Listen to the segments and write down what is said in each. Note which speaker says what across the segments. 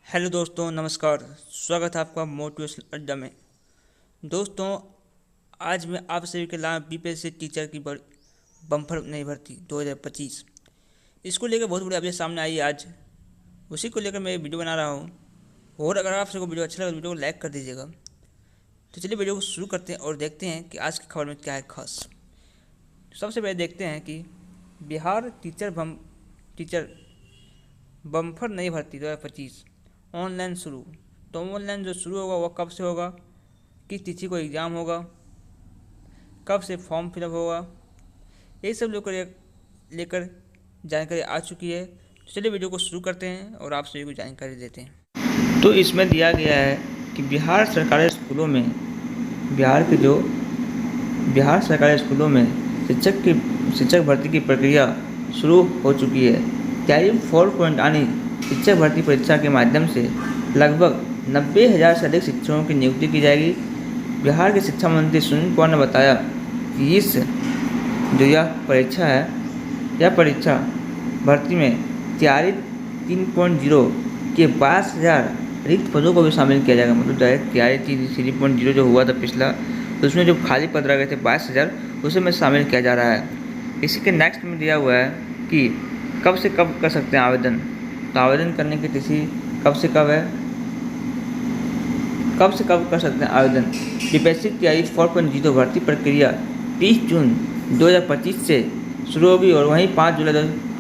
Speaker 1: Hello दोस्तों, नमस्कार। स्वागत है आपका मोटिवेशनल अड्डा में। दोस्तों, आज मैं आप सभी के लाया बीपीएससी टीचर की बम्पर नई भर्ती 2025। इसको लेकर बहुत बड़ी अपडेट सामने आई है आज। उसी को लेकर मैं वीडियो बना रहा हूँ। और अगर आप सबको वीडियो अच्छा लगा तो वीडियो को लाइक कर दीजिएगा। तो चलिए वीडियो को शुरू करते हैं और देखते हैं कि आज की खबर में क्या है खास। सबसे पहले देखते हैं कि बिहार टीचर बम्पर नई भर्ती 2025 ऑनलाइन शुरू। तो ऑनलाइन जो शुरू होगा वो कब से होगा, किस तिथि को एग्ज़ाम होगा, कब से फॉर्म फिलअप होगा, ये सब लेकर जानकारी आ चुकी है। तो चलिए वीडियो को शुरू करते हैं और आप सभी को जानकारी देते हैं। तो इसमें दिया गया है कि बिहार सरकारी स्कूलों में शिक्षक भर्ती की प्रक्रिया शुरू हो चुकी है। तैयारी 4 यानी शिक्षक भर्ती परीक्षा के माध्यम से लगभग 90,000 से अधिक शिक्षकों की नियुक्ति की जाएगी। बिहार के शिक्षा मंत्री सुनील कुमार ने बताया कि यह परीक्षा भर्ती में तैयारी 3.0 के 22,000 रिक्त पदों को भी शामिल किया जाएगा। मतलब डायरेक्ट तैयारी 3.0 जो हुआ था पिछला, तो उसमें जो खाली पद रह गए थे 22,000, उसे में शामिल किया जा रहा है। इसी के नेक्स्ट में दिया हुआ है कि कब से कब कर सकते हैं आवेदन। तो आवेदन करने की तिथि कब से कब कर सकते हैं आवेदन। बीपीएससी तैयारी 4.0 भर्ती प्रक्रिया 30 जून 2025 से शुरू होगी और वहीं 5 जुलाई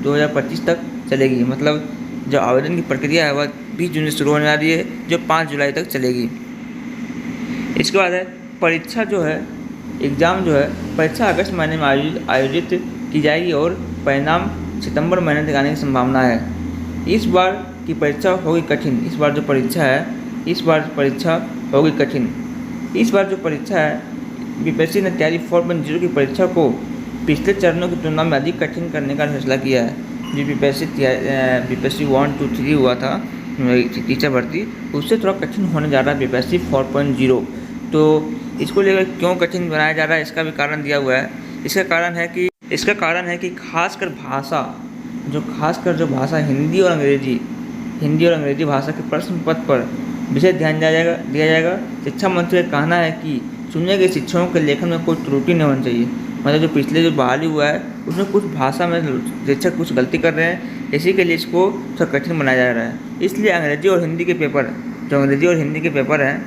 Speaker 1: 2025 तक चलेगी। मतलब जो आवेदन की प्रक्रिया है वह 20 जून से शुरू होने वाली है, जो 5 जुलाई तक चलेगी। इसके बाद है परीक्षा परीक्षा अगस्त महीने में आयोजित की जाएगी और परिणाम सितंबर महीने तक आने की संभावना है। इस बार की परीक्षा होगी कठिन। इस बार जो परीक्षा है बीपीएससी ने तैयारी 4.0 की परीक्षा को पिछले चरणों की तुलना में अधिक कठिन करने का फैसला किया है। जो बीपीएससी 1, 2, 3 हुआ था टीचर भर्ती, उससे थोड़ा कठिन होने जा रहा है बीपीएससी 4.0। तो इसको लेकर क्यों कठिन बनाया जा रहा है, इसका भी कारण दिया हुआ है। इसका कारण है कि खासकर जो भाषा हिंदी और अंग्रेजी भाषा के प्रश्न पत्र पर विशेष ध्यान दिया जाएगा। शिक्षा मंत्री का कहना है कि चुने गए शिक्षकों के लेखन में कोई त्रुटि नहीं होनी चाहिए। मतलब जो पिछले जो बहाली हुआ है उसमें कुछ भाषा में शिक्षक कुछ गलती कर रहे हैं, इसी के लिए इसको थोड़ा कठिन बनाया जा रहा है। इसलिए अंग्रेजी और हिंदी के पेपर हैं,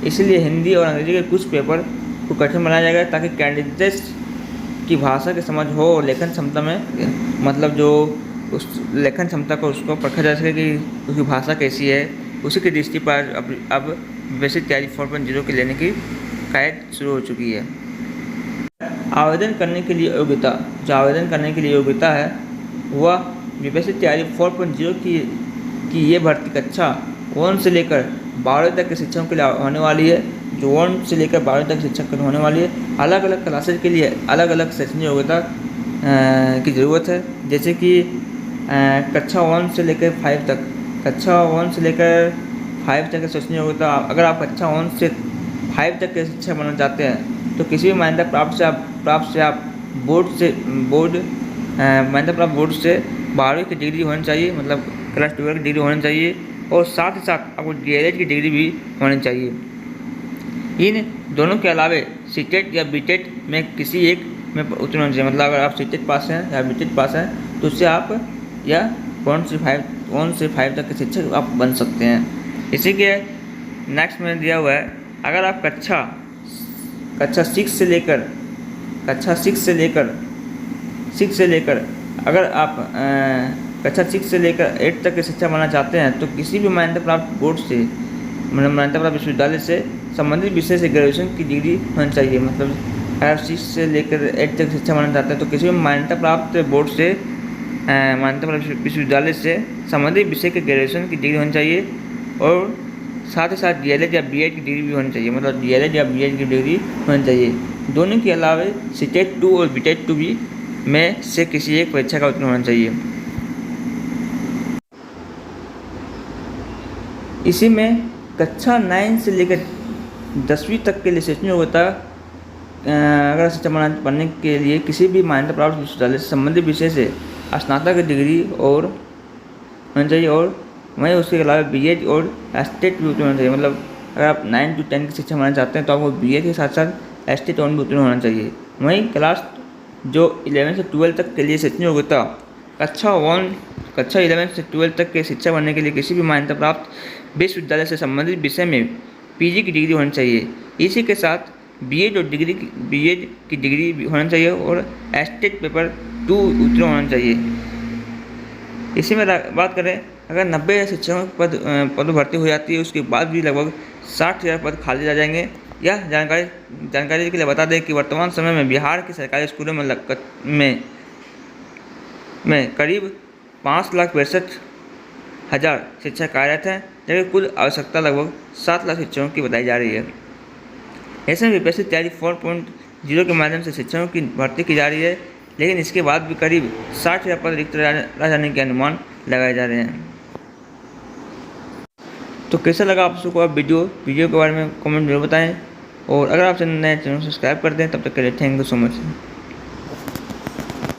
Speaker 1: इसीलिए हिंदी और अंग्रेजी के कुछ पेपर को कठिन बनाया जाएगा ताकि कैंडिडेट्स की भाषा की समझ हो और लेखन क्षमता में, मतलब जो उस लेखन क्षमता को उसको परखा जा सके कि उसकी भाषा कैसी है। उसी की दृष्टि पर अब बेसिक तैयारी 4.0 के लेने की कायद शुरू हो चुकी है। आवेदन करने के लिए योग्यता है वह बीपीएससी तैयारी 4.0 की ये भर्ती कक्षा 1 से लेकर 12 तक के शिक्षकों के लिए होने वाली है। जो 1 से लेकर 12 तक शिक्षक होने वाली है। अलग अलग क्लासेज के लिए अलग अलग शैक्षणिक योग्यता की ज़रूरत है। जैसे कि कक्षा 1 से लेकर 5 तक की शैक्षणिक योग्यता, अगर आप कक्षा 1 से 5 तक के शिक्षक बनना चाहते हैं तो किसी भी मान्यता प्राप्त से आप मान्यता प्राप्त बोर्ड से 12वीं की डिग्री होनी चाहिए, मतलब क्लास 12 की डिग्री होनी चाहिए, और साथ ही साथ आपको डीएलएड की डिग्री भी होनी चाहिए। इन दोनों के अलावे सीटेट या बीटेट में किसी एक में उत्तीर्ण होना चाहिए। मतलब अगर आप सीटेट पास हैं या बीटेट पास हैं तो उससे आप या 1 से 5 तक के शिक्षक आप बन सकते हैं। इसी के नेक्स्ट में दिया हुआ है, अगर आप कक्षा 6 से लेकर अगर आप कक्षा 6 से लेकर 8 तक के शिक्षा बनना चाहते हैं तो किसी भी मान्यता प्राप्त बोर्ड से, मतलब मान्यता प्राप्त विश्वविद्यालय से संबंधित विषय से ग्रेजुएशन की डिग्री होनी चाहिए। मतलब अगर आप 6 से लेकर 8 तक शिक्षा बनना चाहते हैं तो किसी भी मान्यता प्राप्त बोर्ड से, मान्यता प्राप्त विश्वविद्यालय से संबंधित विषय के ग्रेजुएशन की डिग्री होनी चाहिए, और साथ ही साथ डीएलएड या बीएड की डिग्री भी होनी चाहिए। मतलब डीएलएड या बीएड की डिग्री होनी चाहिए। दोनों के अलावे सीटेट 2 और बीटेट 2 भी में से किसी एक परीक्षा का उत्तीर्ण होना चाहिए। इसी में कक्षा 9 से लेकर 10वीं तक के लिए शैक्षणिक योग्यता अगर शिक्षा बनने के लिए किसी भी मान्यता प्राप्त विश्वविद्यालय से संबंधित विषय से स्नातक की डिग्री और होना चाहिए। और वहीं उसके अलावा बीएड और एस्टेट भी उत्तीर्ण होना चाहिए। मतलब अगर आप 9 to 10 की शिक्षा बनाना चाहते हैं तो आपको बीएड के साथ साथ एस्टेट ऑन भी उत्तीर्ण होना चाहिए। वहीं क्लास जो 11 से 12 तक के लिए शैक्षणिक योग्यता कक्षा 11 से 12 तक के शिक्षा बनने के लिए किसी भी मान्यता प्राप्त विश्वविद्यालय से संबंधित विषय में पीजी की डिग्री होनी चाहिए। इसी के साथ बीएड की डिग्री भी होना चाहिए और एस्टेट पेपर 2 उत्तीर्ण होना चाहिए। इसी में बात करें, अगर 90,000 शिक्षकों पद भर्ती हो जाती है, उसके बाद भी लगभग 60,000 पद खाली रह जाएंगे। यह जानकारी के लिए बता दें कि वर्तमान समय में बिहार के सरकारी स्कूलों में करीब 5,62,000 शिक्षक कार्यरत हैं, जबकि कुल आवश्यकता लगभग 7 लाख शिक्षकों की बताई जा रही है। ऐसे में बीपीएससी तैयारी 4.0 के माध्यम से शिक्षकों की भर्ती की जा रही है, लेकिन इसके बाद भी करीब 60,000 पद रिक्त रह जाने के अनुमान लगाए जा रहे हैं। तो कैसा लगा आप सबको आप वीडियो के बारे में कमेंट जरूर बताएं, और अगर आप चैनल नए चैनल सब्सक्राइब कर दें। तब तक के लिए थैंक यू सो मच।